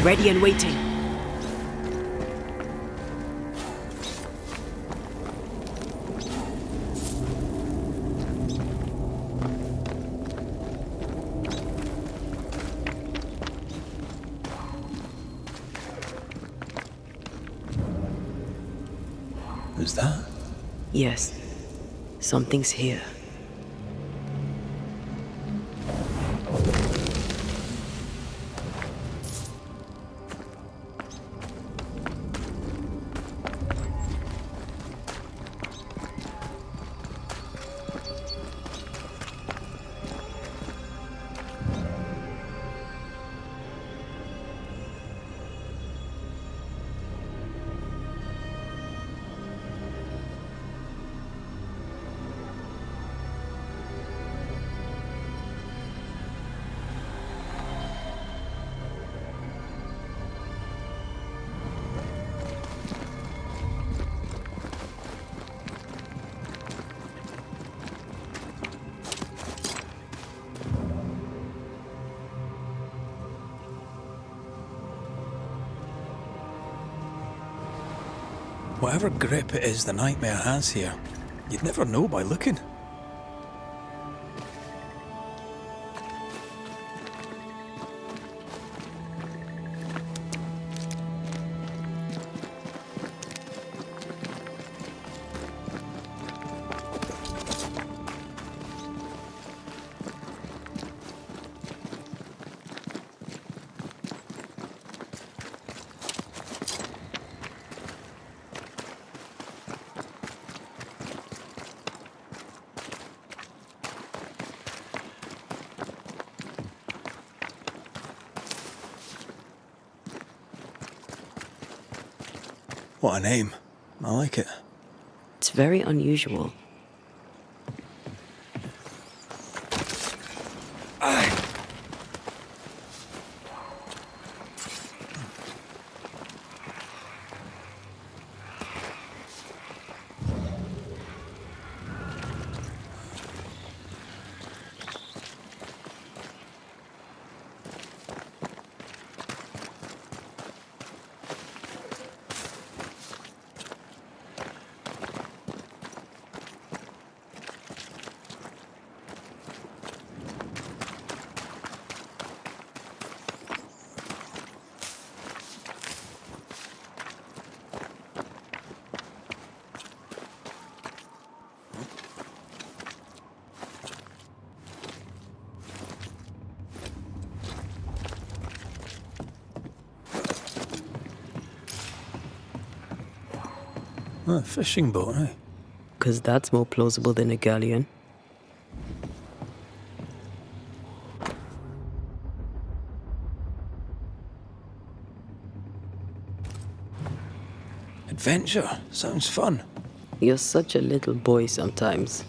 Ready and waiting. Who's that? Yes. Something's here. Whatever grip it is the nightmare has here, you'd never know by looking. What a name. I like it. It's very unusual. A fishing boat, eh? 'Cause that's more plausible than a galleon. Adventure. Sounds fun. You're such a little boy sometimes.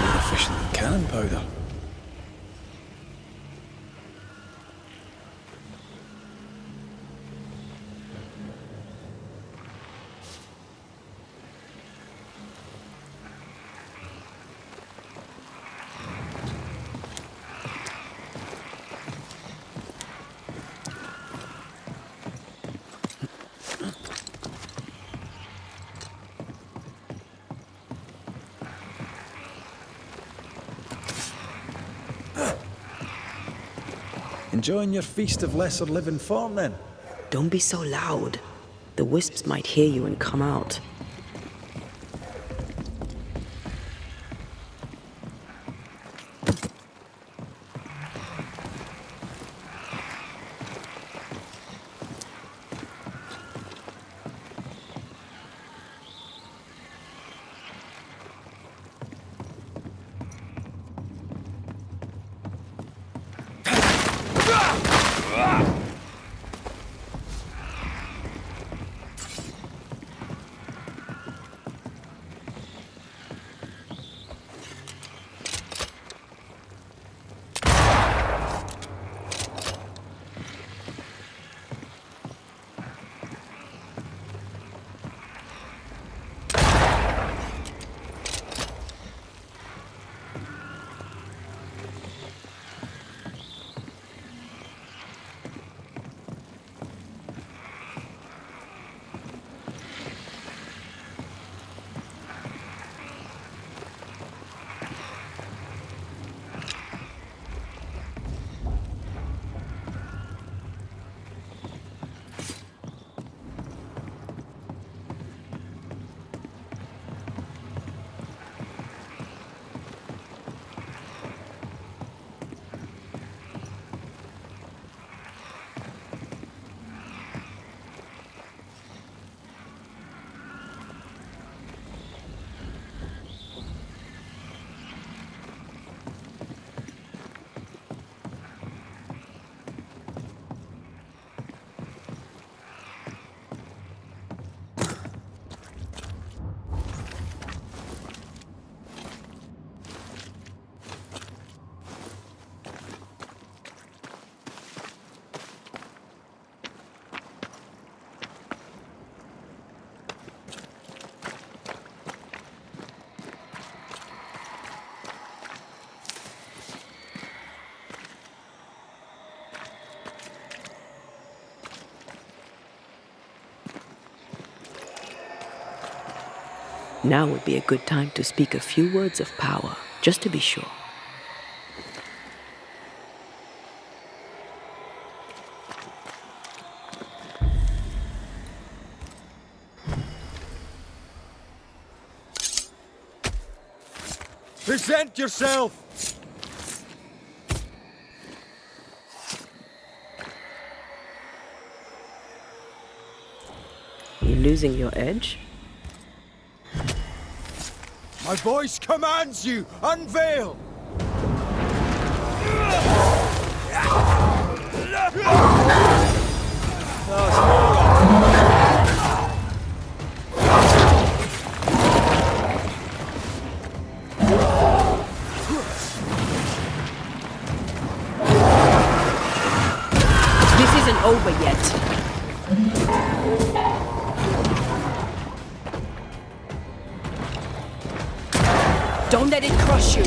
More efficient than cannon powder. Enjoying your feast of lesser living form, then? Don't be so loud. The wisps might hear you and come out. Now would be a good time to speak a few words of power, just to be sure. Present yourself! You losing your edge? My voice commands you! Unveil! This isn't over yet. Don't let it crush you.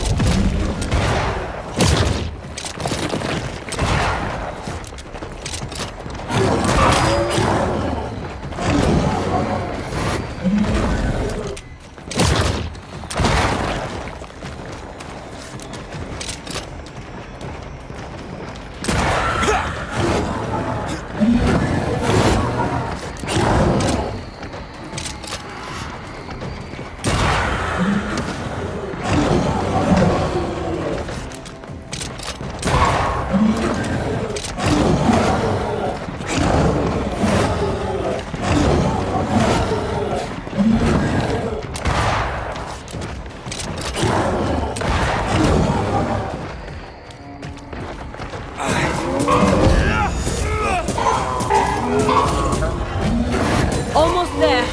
Almost there.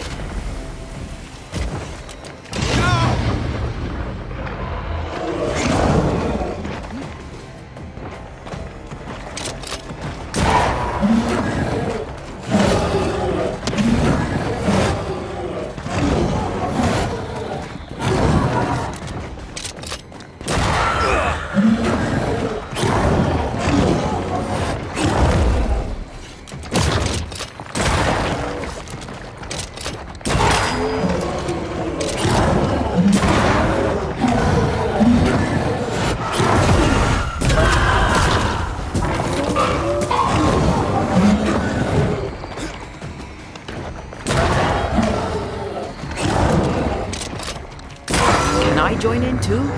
Can I join in too?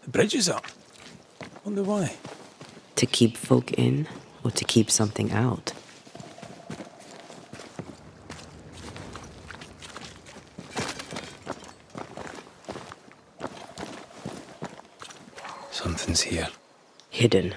The bridge is up. Wonder why. To keep folk in, or to keep something out? Something's here. Hidden.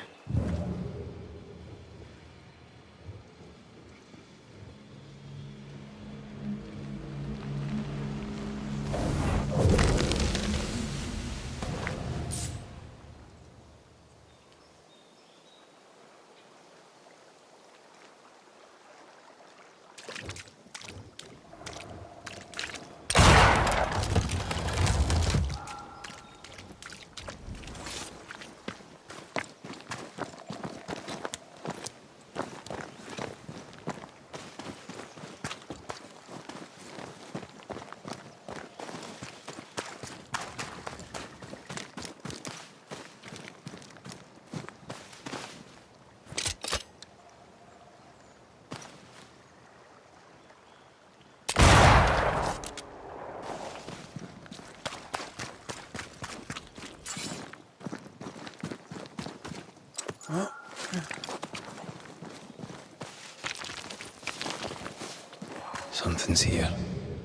Something's here.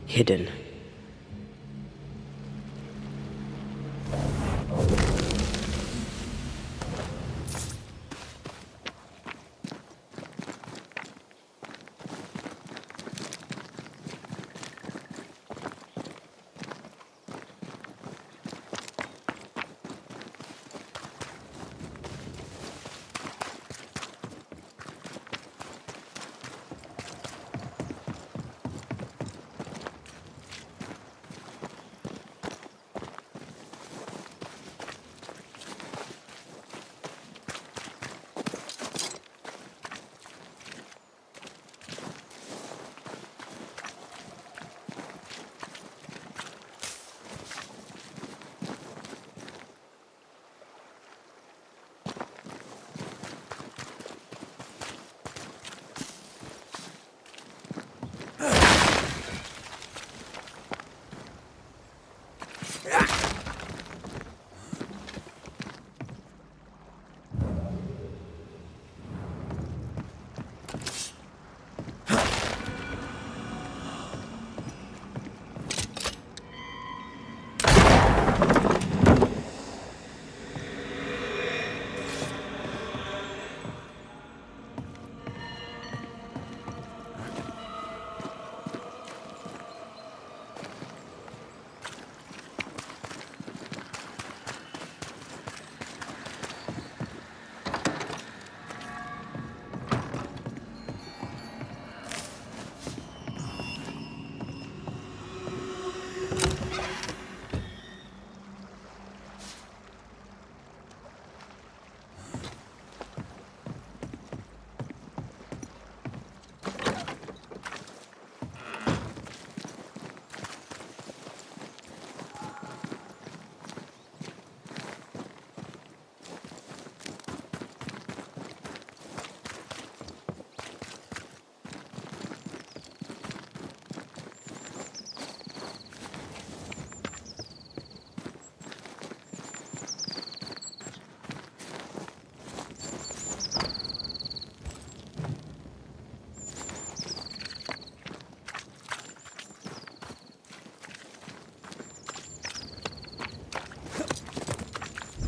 Hidden.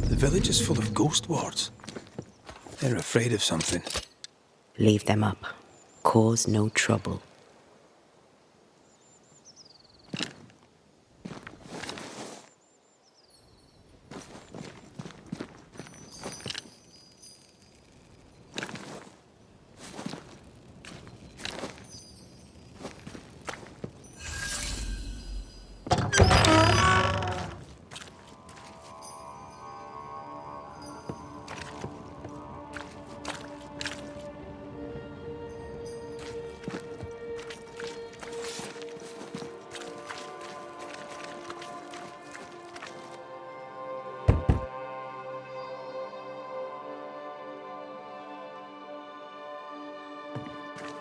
The village is full of ghost wards. They're afraid of something. Leave them up. Cause no trouble.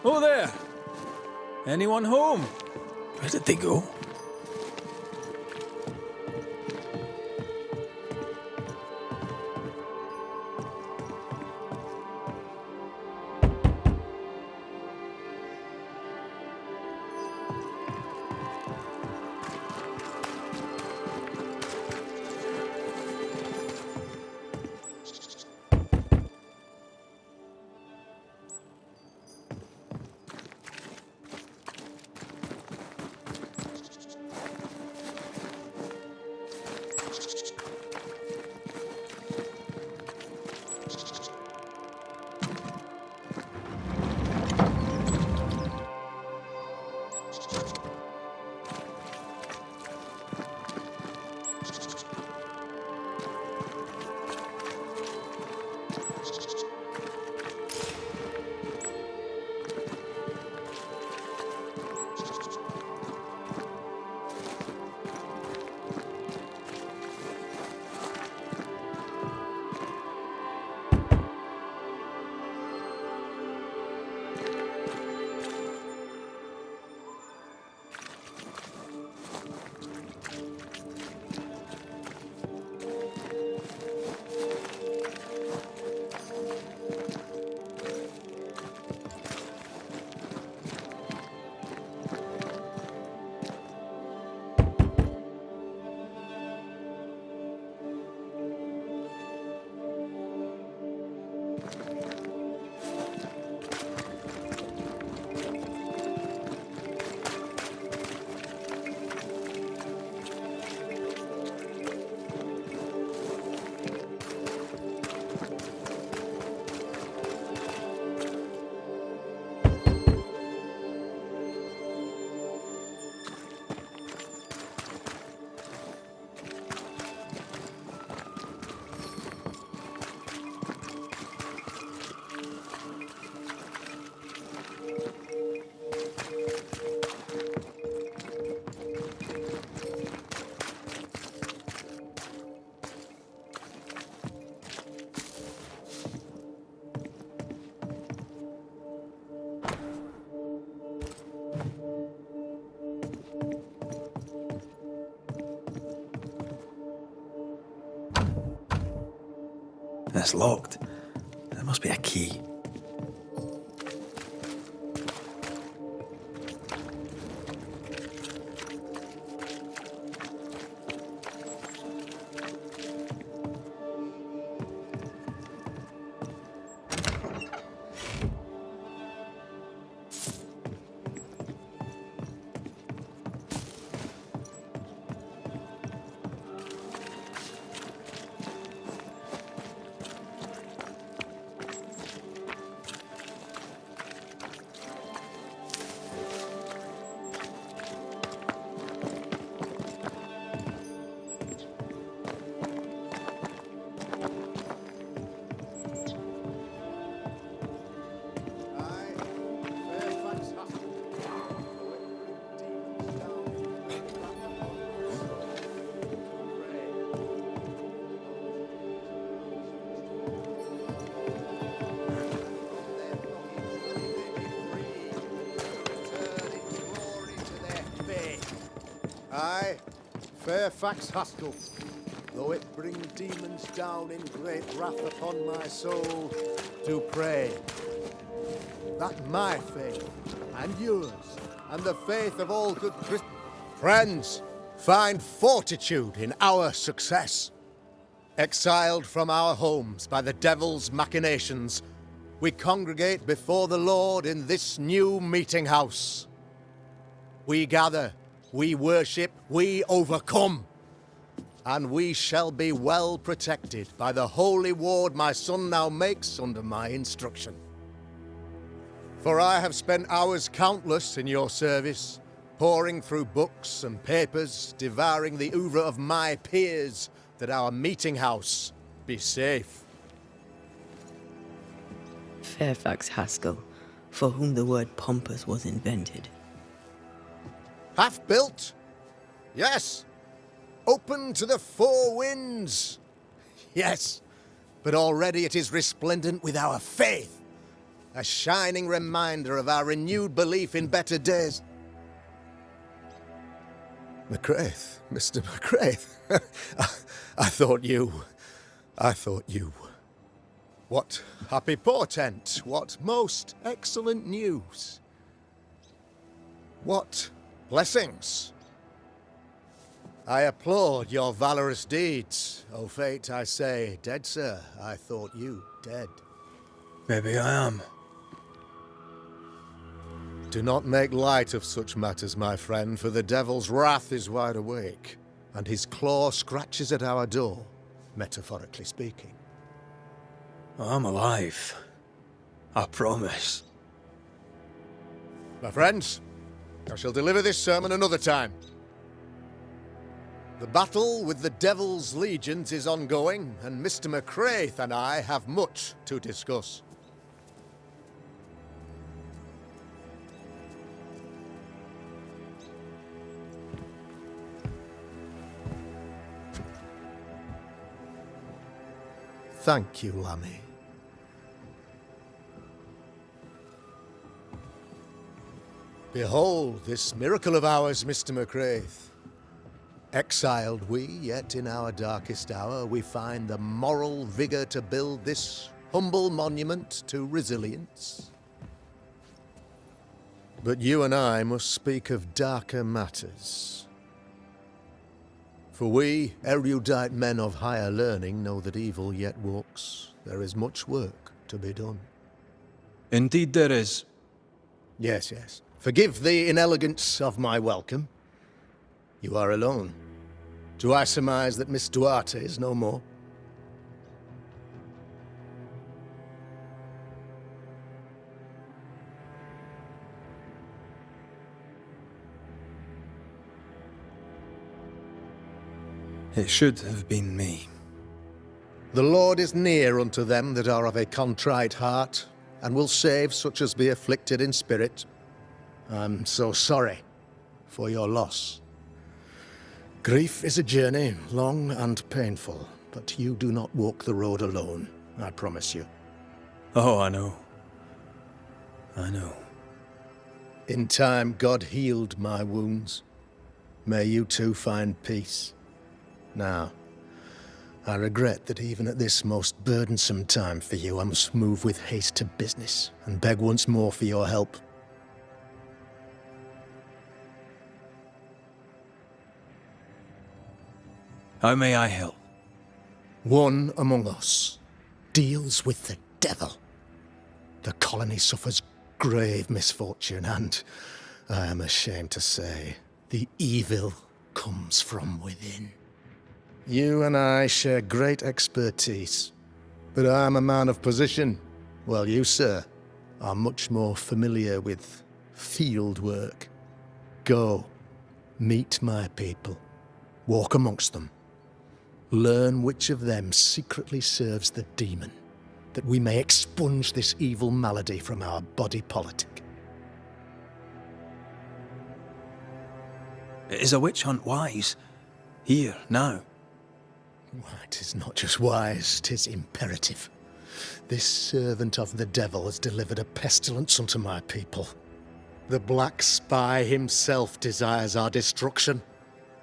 Oh there! Anyone home? Where did they go? It's locked. There must be a key. I, Fairfax Haskell, though it bring demons down in great wrath upon my soul, do pray that my faith and yours and the faith of all good Christians, friends, find fortitude in our success. Exiled from our homes by the devil's machinations, we congregate before the Lord in this new meeting house. We gather, we worship, we overcome. And we shall be well protected by the holy ward my son now makes under my instruction. For I have spent hours countless in your service, poring through books and papers, devouring the oeuvre of my peers, that our meeting house be safe. Fairfax Haskell, for whom the word pompous was invented. Half-built? Yes. Open to the four winds? Yes. But already it is resplendent with our faith. A shining reminder of our renewed belief in better days. McRaith, Mr. McRaith. I thought you. What happy portent, what most excellent news. What blessings. I applaud your valorous deeds. O fate, I say, dead sir, I thought you dead. Maybe I am. Do not make light of such matters, my friend, for the devil's wrath is wide awake, and his claw scratches at our door, metaphorically speaking. I'm alive. I promise. My friends, I shall deliver this sermon another time. The battle with the devil's legions is ongoing, and Mr. McRaith and I have much to discuss. Thank you, Lammy. Behold this miracle of ours, Mr. McRaith. Exiled we, yet in our darkest hour we find the moral vigor to build this humble monument to resilience. But you and I must speak of darker matters. For we, erudite men of higher learning, know that evil yet walks. There is much work to be done. Indeed there is. Yes, yes. Forgive the inelegance of my welcome. You are alone. Do I surmise that Miss Duarte is no more? It should have been me. The Lord is near unto them that are of a contrite heart, and will save such as be afflicted in spirit. I'm so sorry for your loss. Grief is a journey, long and painful, but you do not walk the road alone, I promise you. Oh, I know. I know. In time, God healed my wounds. May you too find peace. Now, I regret that even at this most burdensome time for you, I must move with haste to business and beg once more for your help. How may I help? One among us deals with the devil. The colony suffers grave misfortune and, I am ashamed to say, the evil comes from within. You and I share great expertise, but I am a man of position, while you, sir, are much more familiar with field work. Go, meet my people, walk amongst them, learn which of them secretly serves the demon, that we may expunge this evil malady from our body politic. Is a witch hunt wise? Here, now? Why, 'tis not just wise, 'tis imperative. This servant of the devil has delivered a pestilence unto my people. The black spy himself desires our destruction.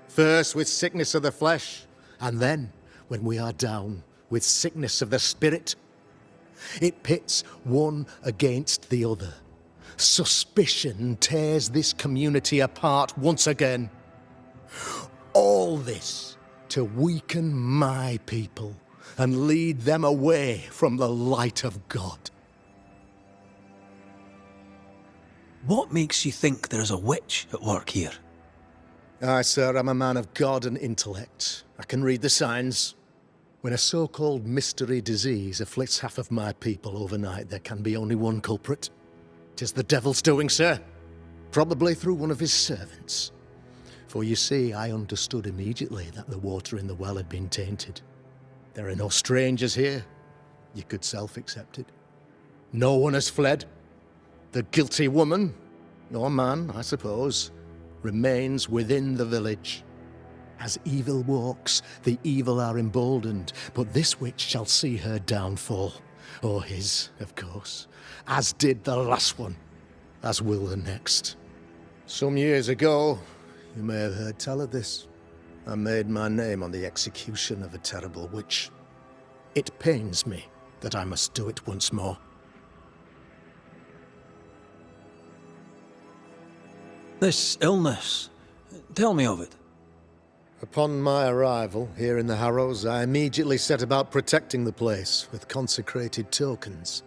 First with sickness of the flesh, and then, when we are down, with sickness of the spirit. It pits one against the other. Suspicion tears this community apart once again. All this to weaken my people and lead them away from the light of God. What makes you think there's a witch at work here? Aye, sir, I'm a man of God and intellect. I can read the signs. When a so-called mystery disease afflicts half of my people overnight, there can be only one culprit. 'Tis the devil's doing, sir. Probably through one of his servants. For you see, I understood immediately that the water in the well had been tainted. There are no strangers here. You could self-accept it. No one has fled. The guilty woman, or man, I suppose, remains within the village. As evil walks, the evil are emboldened, but this witch shall see her downfall. Or his, of course. As did the last one. As will the next. Some years ago, you may have heard tell of this. I made my name on the execution of a terrible witch. It pains me that I must do it once more. This illness, tell me of it. Upon my arrival here in the Harrows, I immediately set about protecting the place with consecrated tokens.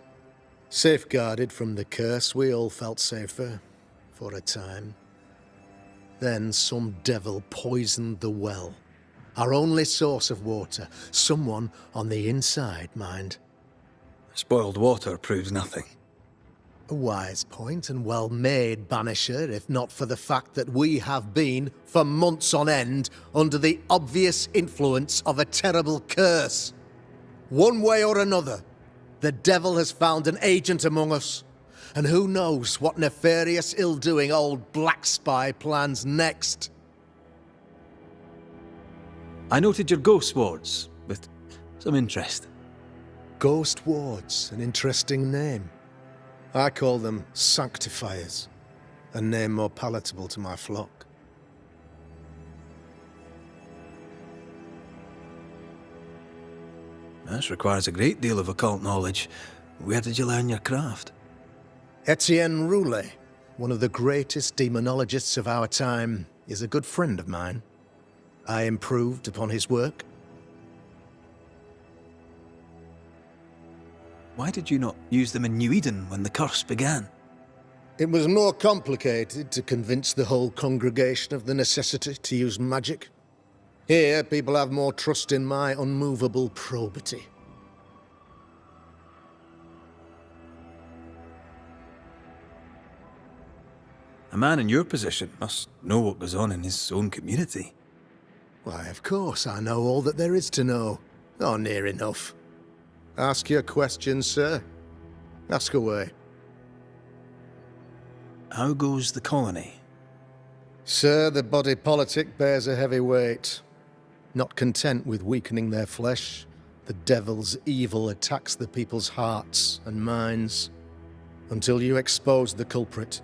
Safeguarded from the curse, we all felt safer, for a time. Then some devil poisoned the well, our only source of water. Someone on the inside, mind. Spoiled water proves nothing. A wise point and well made, Banisher, if not for the fact that we have been, for months on end, under the obvious influence of a terrible curse. One way or another, the devil has found an agent among us, and who knows what nefarious ill-doing old Black Spy plans next. I noted your ghost wards with some interest. Ghost wards, an interesting name. I call them sanctifiers, a name more palatable to my flock. This requires a great deal of occult knowledge. Where did you learn your craft? Etienne Roulet, one of the greatest demonologists of our time, is a good friend of mine. I improved upon his work. Why did you not use them in New Eden when the curse began? It was more complicated to convince the whole congregation of the necessity to use magic. Here, people have more trust in my unmovable probity. A man in your position must know what goes on in his own community. Why, of course, I know all that there is to know. Oh, near enough. Ask your questions, sir. Ask away. How goes the colony? Sir, the body politic bears a heavy weight. Not content with weakening their flesh, the devil's evil attacks the people's hearts and minds. Until you expose the culprit,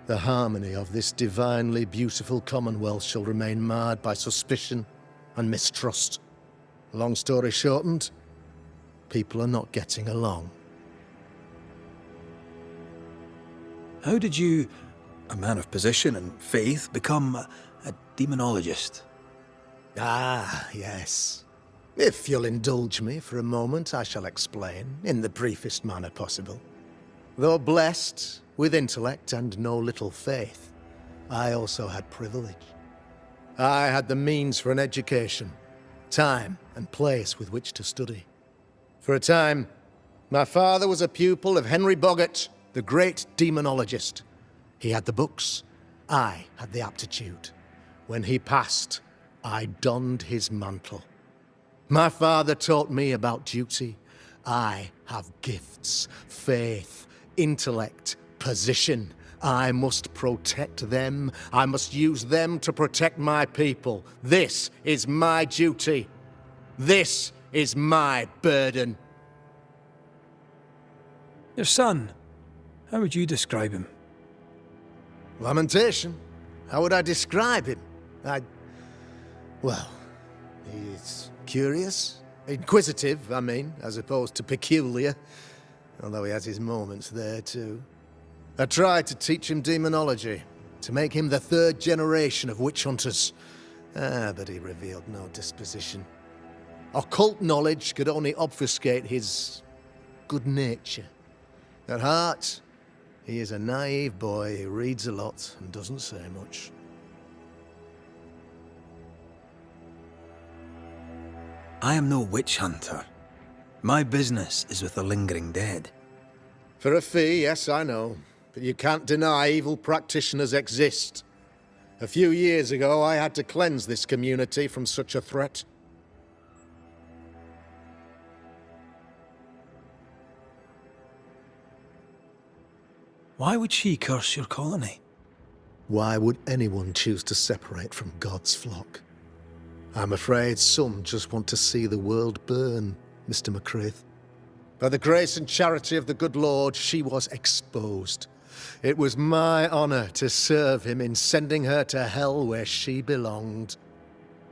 the harmony of this divinely beautiful commonwealth shall remain marred by suspicion and mistrust. Long story shortened, people are not getting along. How did you, a man of position and faith, become a demonologist? Ah, yes. If you'll indulge me for a moment, I shall explain, in the briefest manner possible. Though blessed with intellect and no little faith, I also had privilege. I had the means for an education, time and place with which to study. For a time, my father was a pupil of Henry Boggart, the great demonologist. He had the books, I had the aptitude. When he passed, I donned his mantle. My father taught me about duty. I have gifts, faith, intellect, position. I must protect them. I must use them to protect my people. This is my duty. This is my burden. Your son, how would you describe him? Lamentation? How would I describe him? Well, he's curious. Inquisitive, I mean, as opposed to peculiar. Although he has his moments there, too. I tried to teach him demonology, to make him the third generation of witch hunters. But he revealed no disposition. Occult knowledge could only obfuscate his good nature. At heart, he is a naive boy who reads a lot and doesn't say much. I am no witch hunter. My business is with the lingering dead. For a fee, yes, I know. But you can't deny evil practitioners exist. A few years ago, I had to cleanse this community from such a threat. Why would she curse your colony? Why would anyone choose to separate from God's flock? I'm afraid some just want to see the world burn, Mr. McCraith. By the grace and charity of the good Lord, she was exposed. It was my honor to serve him in sending her to hell where she belonged.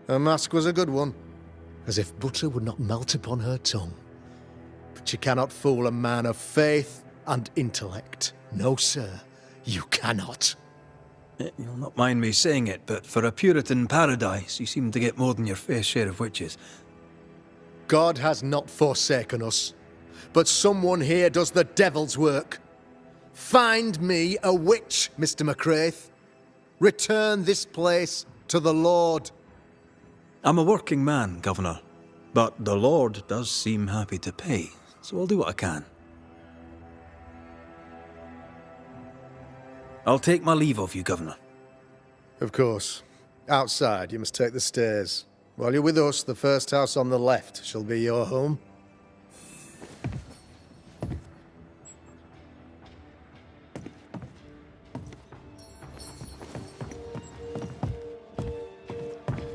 Her mask was a good one, as if butter would not melt upon her tongue. But you cannot fool a man of faith and intellect. No, sir, you cannot. You'll not mind me saying it, but for a Puritan paradise, you seem to get more than your fair share of witches. God has not forsaken us, but someone here does the devil's work. Find me a witch, Mr. McCraith. Return this place to the Lord. I'm a working man, Governor, but the Lord does seem happy to pay, so I'll do what I can. I'll take my leave of you, Governor. Of course. Outside, you must take the stairs. While you're with us, the first house on the left shall be your home.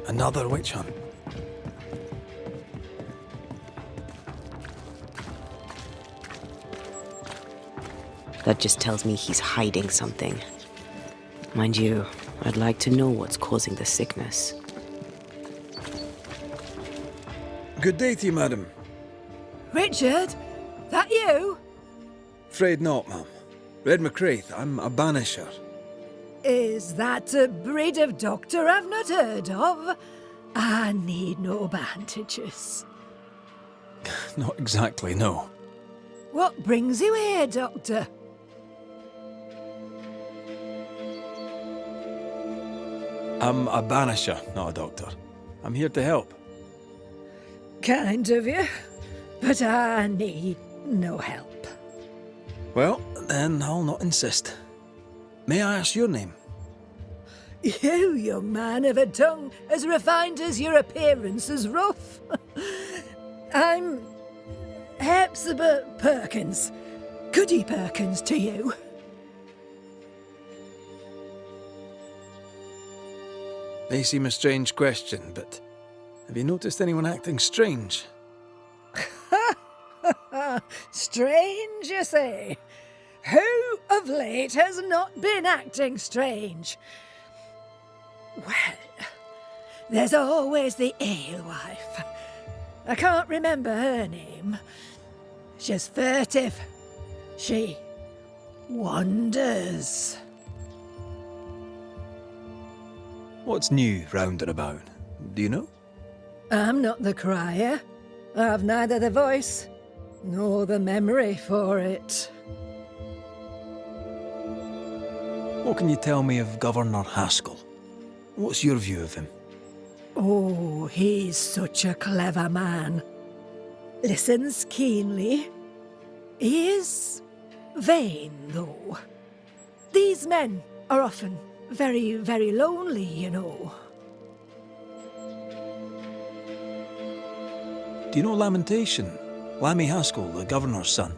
Another witch hunt. That just tells me he's hiding something. Mind you, I'd like to know what's causing the sickness. Good day to you, madam. Richard? That you? Afraid not, ma'am. Red McCraith, I'm a banisher. Is that a breed of doctor I've not heard of? I need no bandages. Not exactly, no. What brings you here, Doctor? I'm a banisher, not a doctor. I'm here to help. Kind of you, but I need no help. Well, then I'll not insist. May I ask your name? You, young man, have a tongue as refined as your appearance is rough. I'm Hepzibah Perkins. Goody Perkins to you. May seem a strange question, but have you noticed anyone acting strange? Strange, you say? Who of late has not been acting strange? Well, there's always the alewife. I can't remember her name. She's furtive. She wanders. What's new round and about? Do you know? I'm not the crier. I've neither the voice nor the memory for it. What can you tell me of Governor Haskell? What's your view of him? Oh, he's such a clever man. Listens keenly. He is vain, though. These men are often very, very lonely, you know. Do you know Lamentation? Lammy Haskell, the governor's son.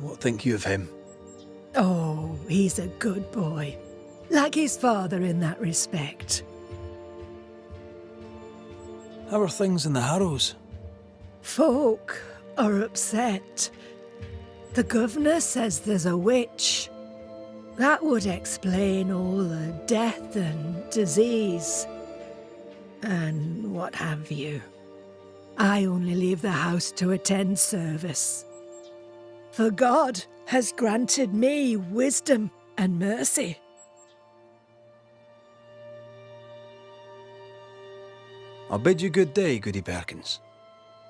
What think you of him? Oh, he's a good boy. Like his father in that respect. How are things in the Harrows? Folk are upset. The governor says there's a witch. That would explain all the death and disease. And what have you. I only leave the house to attend service. For God has granted me wisdom and mercy. I'll bid you good day, Goody Perkins.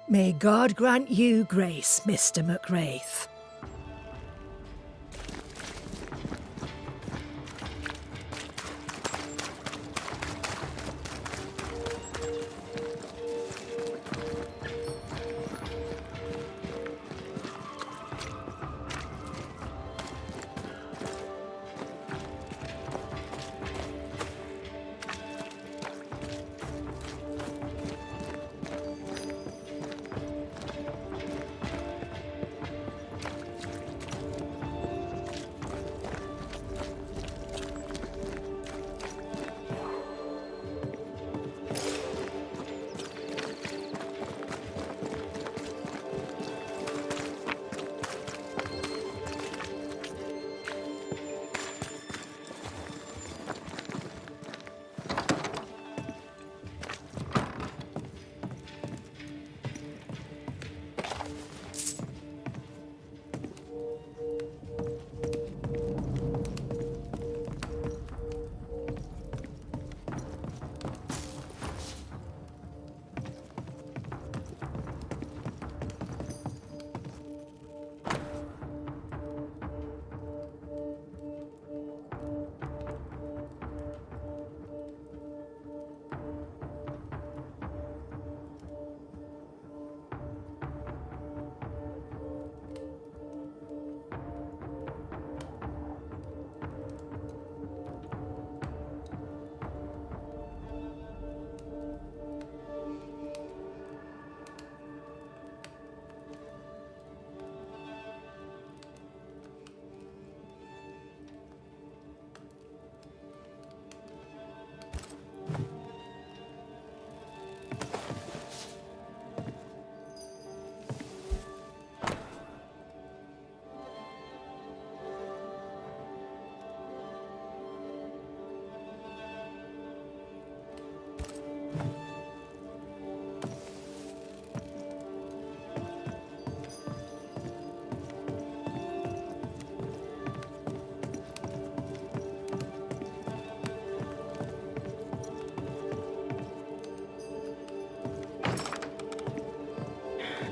May God grant you grace, Mr. McRaith.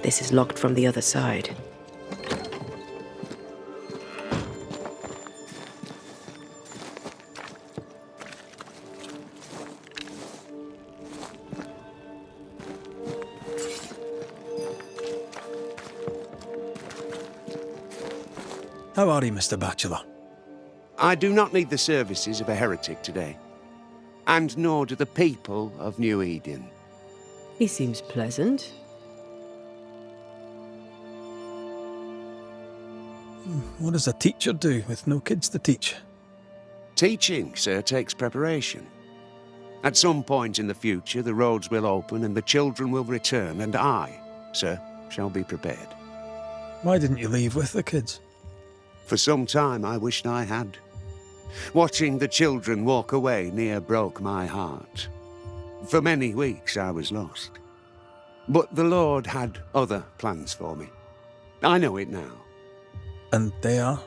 This is locked from the other side. How are you, Mr. Bachelor? I do not need the services of a heretic today, and nor do the people of New Eden. He seems pleasant. What does a teacher do with no kids to teach? Teaching, sir, takes preparation. At some point in the future, the roads will open and the children will return, and I, sir, shall be prepared. Why didn't you leave with the kids? For some time I wished I had. Watching the children walk away near broke my heart. For many weeks I was lost. But the Lord had other plans for me. I know it now. And they are?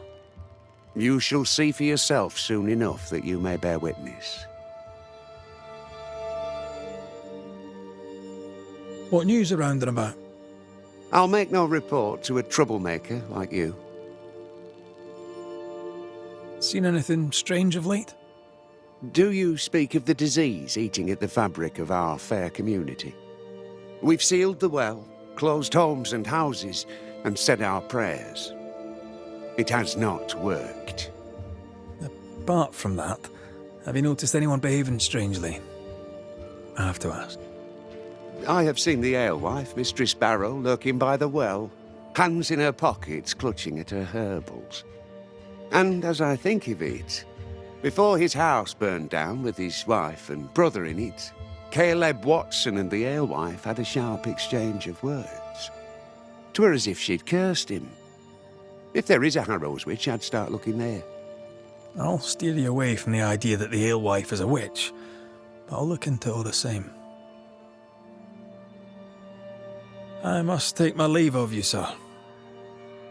You shall see for yourself soon enough that you may bear witness. What news around and about? I'll make no report to a troublemaker like you. Seen anything strange of late? Do you speak of the disease eating at the fabric of our fair community? We've sealed the well, closed homes and houses, and said our prayers. It has not worked. Apart from that, have you noticed anyone behaving strangely? I have to ask. I have seen the alewife, Mistress Barrow, lurking by the well, hands in her pockets clutching at her herbals. And as I think of it, before his house burned down with his wife and brother in it, Caleb Watson and the alewife had a sharp exchange of words. 'Twere as if she'd cursed him. If there is a Harrow's witch, I'd start looking there. I'll steer you away from the idea that the alewife is a witch, but I'll look into it all the same. I must take my leave of you, sir.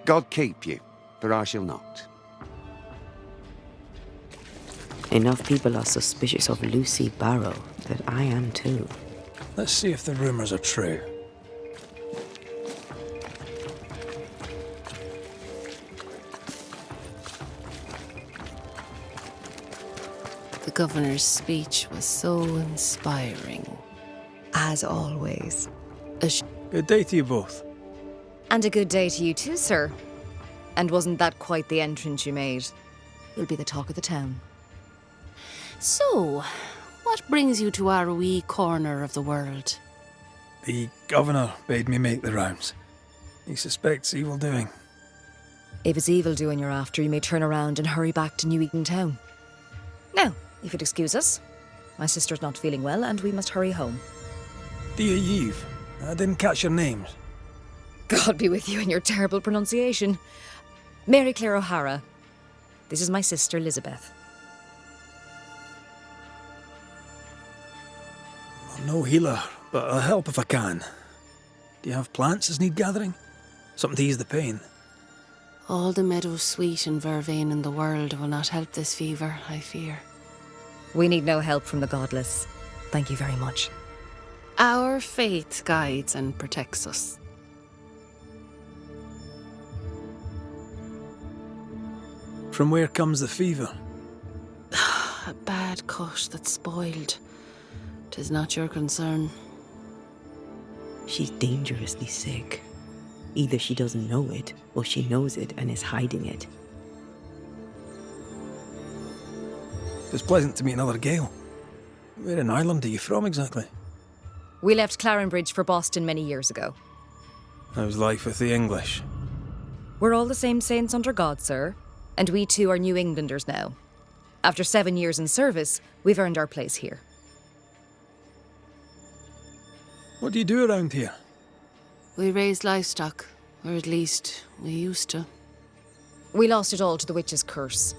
God keep you, for I shall not. Enough people are suspicious of Lucy Barrow that I am too. Let's see if the rumours are true. The governor's speech was so inspiring. As always. Good day to you both. And a good day to you too, sir. And wasn't that quite the entrance you made? You'll be the talk of the town. So, what brings you to our wee corner of the world? The governor bade me make the rounds. He suspects evil doing. If it's evil doing you're after, you may turn around and hurry back to New Eden Town. Now, if you'd excuse us, my sister's not feeling well and we must hurry home. Dear Yves, I didn't catch your names. God be with you and your terrible pronunciation. Mary Claire O'Hara. This is my sister, Elizabeth. I'm no healer, but I'll help if I can. Do you have plants as need gathering? Something to ease the pain? All the meadow sweet and vervain in the world will not help this fever, I fear. We need no help from the godless. Thank you very much. Our faith guides and protects us. From where comes the fever? A bad cut that's spoiled. 'Tis not your concern. She's dangerously sick. Either she doesn't know it, or she knows it and is hiding it. It's pleasant to meet another Gale. Where in Ireland are you from exactly? We left Clarenbridge for Boston many years ago. How's life with the English? We're all the same saints under God, sir. And we too are New Englanders now. After 7 years in service, we've earned our place here. What do you do around here? We raise livestock, or at least we used to. We lost it all to the witch's curse.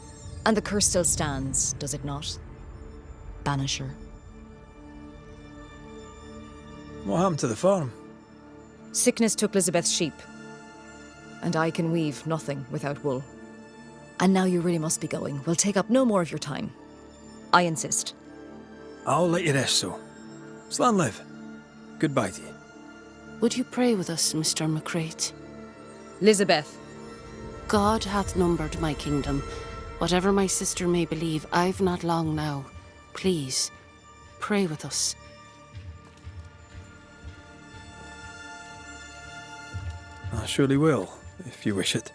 And the curse still stands, does it not? Banisher. What happened to the farm? Sickness took Elizabeth's sheep. And I can weave nothing without wool. And now you really must be going. We'll take up no more of your time. I insist. I'll let you rest, so. Slan live. Goodbye to you. Would you pray with us, Mr. McCraith? Elizabeth. God hath numbered my kingdom. Whatever my sister may believe, I've not long now. Please, pray with us. I surely will, if you wish it.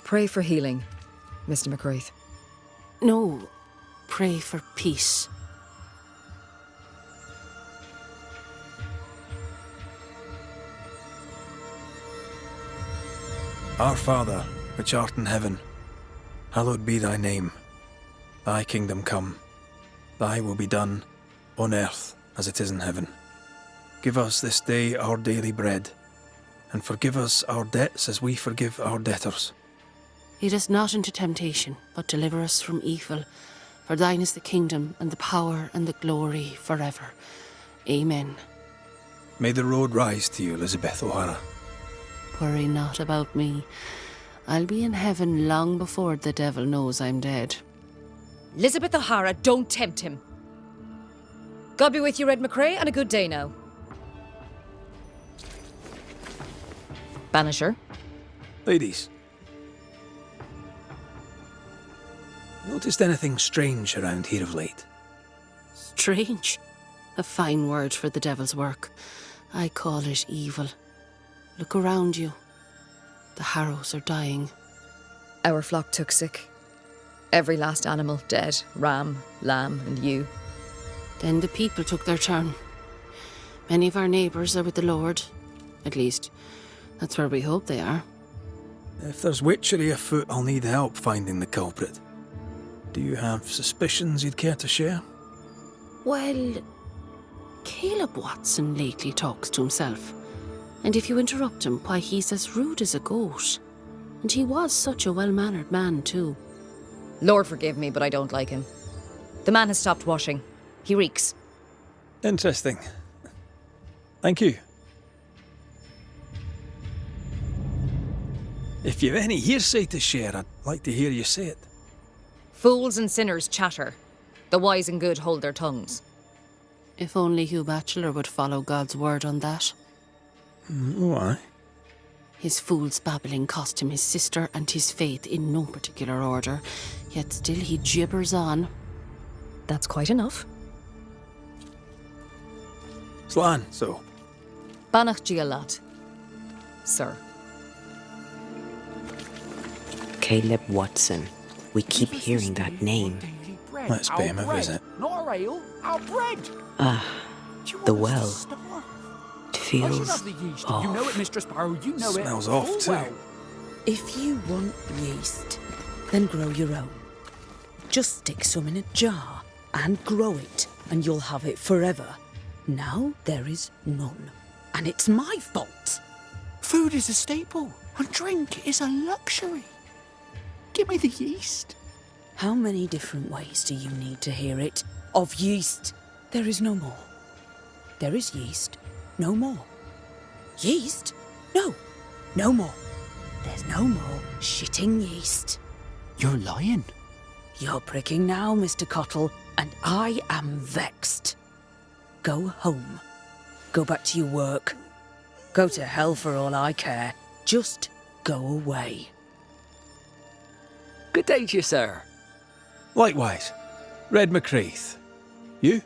Pray for healing, Mr. McCraith. No, pray for peace. Our Father, which art in heaven, hallowed be thy name. Thy kingdom come. Thy will be done, on earth as it is in heaven. Give us this day our daily bread, and forgive us our debts as we forgive our debtors. Lead us not into temptation, but deliver us from evil. For thine is the kingdom, and the power, and the glory forever. Amen. May the road rise to you, Elizabeth O'Hara. Worry not about me. I'll be in heaven long before the devil knows I'm dead. Elizabeth O'Hara, don't tempt him. God be with you, Red McCrae, and a good day now. Banisher. Ladies. Noticed anything strange around here of late? Strange. A fine word for the devil's work. I call it evil. Look around you. The harrows are dying. Our flock took sick. Every last animal dead. Ram, lamb, and ewe. Then the people took their turn. Many of our neighbours are with the Lord. At least, that's where we hope they are. If there's witchery afoot, I'll need help finding the culprit. Do you have suspicions you'd care to share? Well, Caleb Watson lately talks to himself. And if you interrupt him, why, he's as rude as a goat. And he was such a well-mannered man, too. Lord forgive me, but I don't like him. The man has stopped washing. He reeks. Interesting. Thank you. If you've any hearsay to share, I'd like to hear you say it. Fools and sinners chatter. The wise and good hold their tongues. If only Hugh Batchelor would follow God's word on that. Why? His fool's babbling cost him his sister and his faith in no particular order, yet still he gibbers on. That's quite enough. Slan, so. Banach Gialat. Sir. Caleb Watson. We keep hearing that name. Let's pay him a visit. Not our ale, our bread. The well. It I should feels have the yeast. off. You know it, Mistress Barrow. You know it. Smells off full too. well. If you want yeast, then grow your own. Just stick some in a jar and grow it, and you'll have it forever. Now there is none, and it's my fault. Food is a staple, and drink is a luxury. Give me the yeast. How many different ways do you need to hear it? Of yeast, there is no more. There is yeast, no more. Yeast? No, no more. There's no more shitting yeast. You're lying. You're pricking now, Mr. Cottle, and I am vexed. Go home. Go back to your work. Go to hell for all I care. Just go away. Good day to you, sir. Likewise. Red McCraith. You?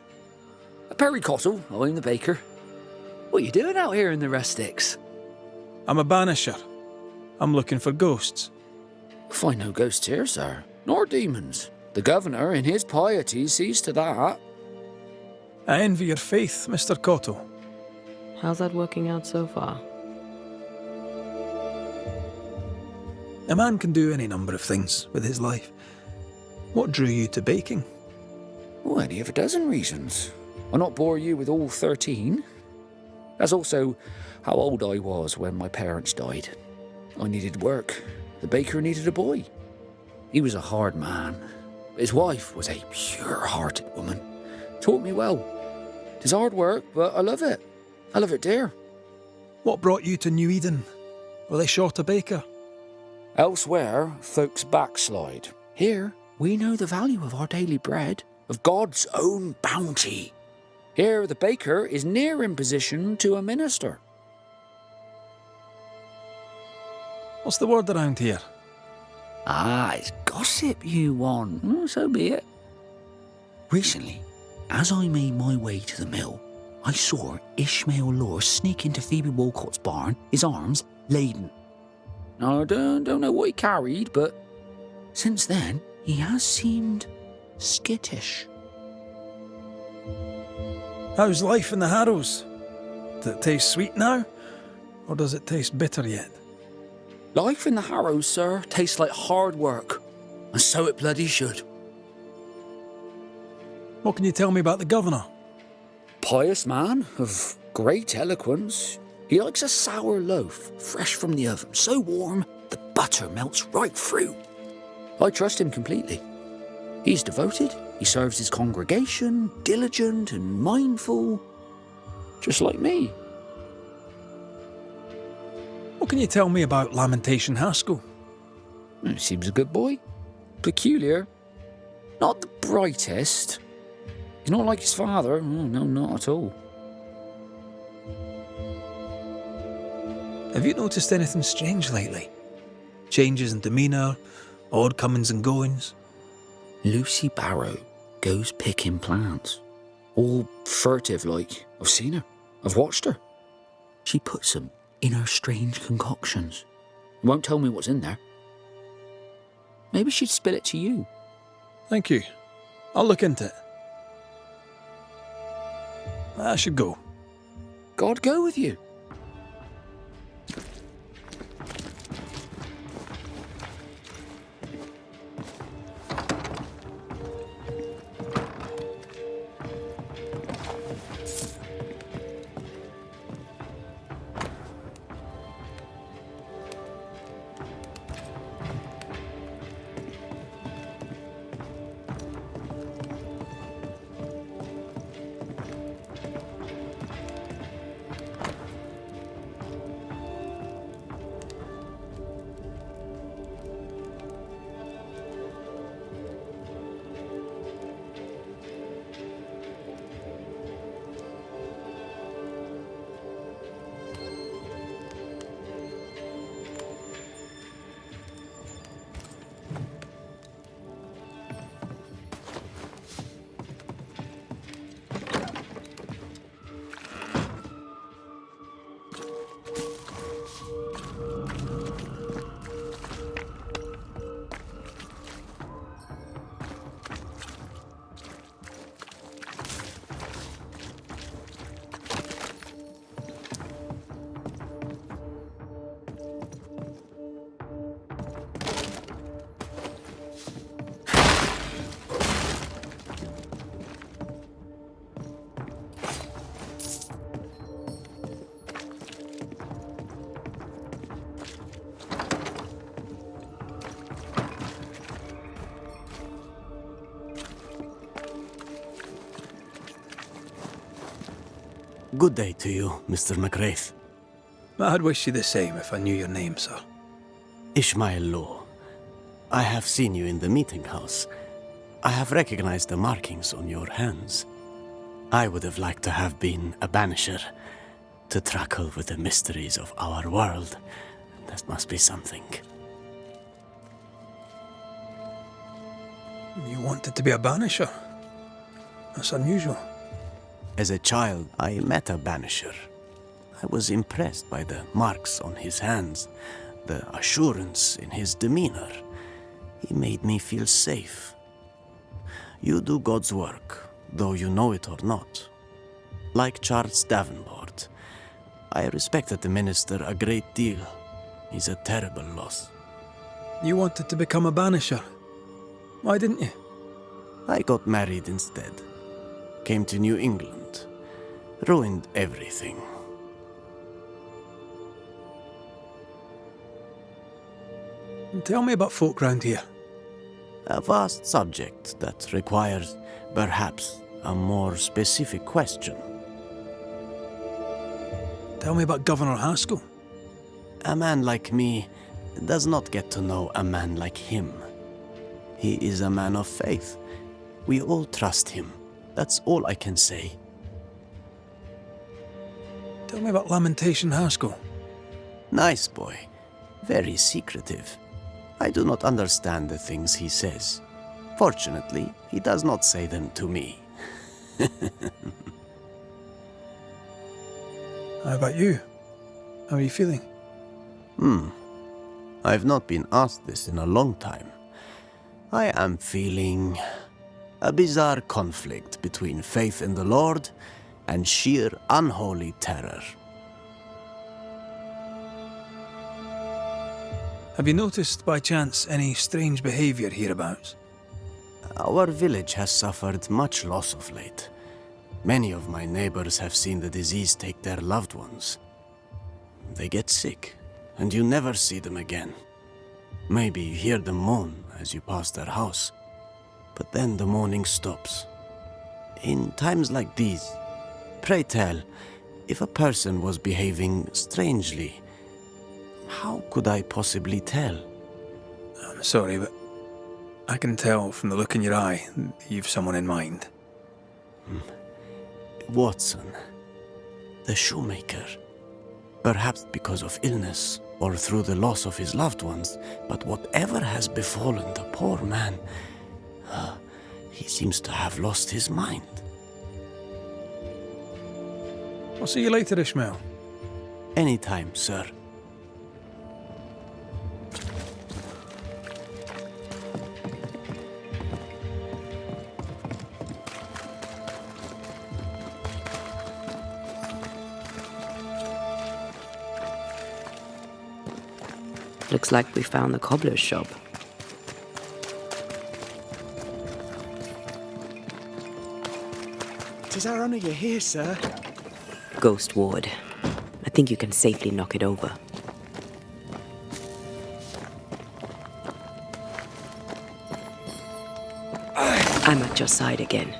Perry Cottle, I'm the baker. What are you doing out here in the rustics? I'm a banisher. I'm looking for ghosts. Find no ghosts here, sir, nor demons. The governor, in his piety, sees to that. I envy your faith, Mr. Cottle. How's that working out so far? A man can do any number of things with his life. What drew you to baking? Oh, any of a dozen reasons. I'll not bore you with all 13. That's also how old I was when my parents died. I needed work. The baker needed a boy. He was a hard man. His wife was a pure-hearted woman. Taught me well. 'Tis hard work, but I love it. I love it dear. What brought you to New Eden? Were they short a baker? Elsewhere, folks backslide. Here, we know the value of our daily bread, of God's own bounty. Here, the baker is near in position to a minister. What's the word around here? Ah, it's gossip you want. Well, so be it. Recently, as I made my way to the mill, I saw Ishmael Lore sneak into Phoebe Walcott's barn, his arms laden. Now, I don't know what he carried, but since then, he has seemed skittish. How's life in the Harrows? Does it taste sweet now? Or does it taste bitter yet? Life in the Harrows, sir, tastes like hard work. And so it bloody should. What can you tell me about the governor? Pious man of great eloquence. He likes a sour loaf, fresh from the oven, so warm the butter melts right through. I trust him completely. He's devoted, he serves his congregation, diligent and mindful. Just like me. What can you tell me about Lamentation Haskell? Seems a good boy. Peculiar. Not the brightest. He's not like his father. Oh, no, not at all. Have you noticed anything strange lately? Changes in demeanour, odd comings and goings? Lucy Barrow goes picking plants. All furtive like. I've seen her. I've watched her. She puts them in her strange concoctions. Won't tell me what's in there. Maybe she'd spill it to you. Thank you. I'll look into it. I should go. God go with you. Good day to you, Mr. McRaith. I'd wish you the same if I knew your name, sir. Ishmael Law. I have seen you in the meeting house. I have recognized the markings on your hands. I would have liked to have been a banisher, to truckle with the mysteries of our world. That must be something. You wanted to be a banisher? That's unusual. As a child, I met a banisher. I was impressed by the marks on his hands, the assurance in his demeanor. He made me feel safe. You do God's work, though you know it or not. Like Charles Davenport, I respected the minister a great deal. He's a terrible loss. You wanted to become a banisher. Why didn't you? I got married instead. Came to New England. Ruined everything. Tell me about folk round here. A vast subject that requires, perhaps, a more specific question. Tell me about Governor Haskell. A man like me does not get to know a man like him. He is a man of faith. We all trust him. That's all I can say. Tell me about Lamentation Haskell. Nice boy. Very secretive. I do not understand the things he says. Fortunately, he does not say them to me. How about you? How are you feeling? I've not been asked this in a long time. I am feeling a bizarre conflict between faith in the Lord and sheer unholy terror. Have you noticed, by chance, any strange behaviour hereabouts? Our village has suffered much loss of late. Many of my neighbors have seen the disease take their loved ones. They get sick, and you never see them again. Maybe you hear them moan as you pass their house, but then the moaning stops. In times like these, pray tell, if a person was behaving strangely, How could I possibly tell? I'm sorry, but I can tell from the look in your eye that you've someone in mind. Watson, the shoemaker. Perhaps because of illness or through the loss of his loved ones, but whatever has befallen the poor man, he seems to have lost his mind. I'll see you later, Ishmael. Anytime, sir. Looks like we found the cobbler's shop. Tis our honour you're here, sir. Ghost ward. I think you can safely knock it over. I'm at your side again.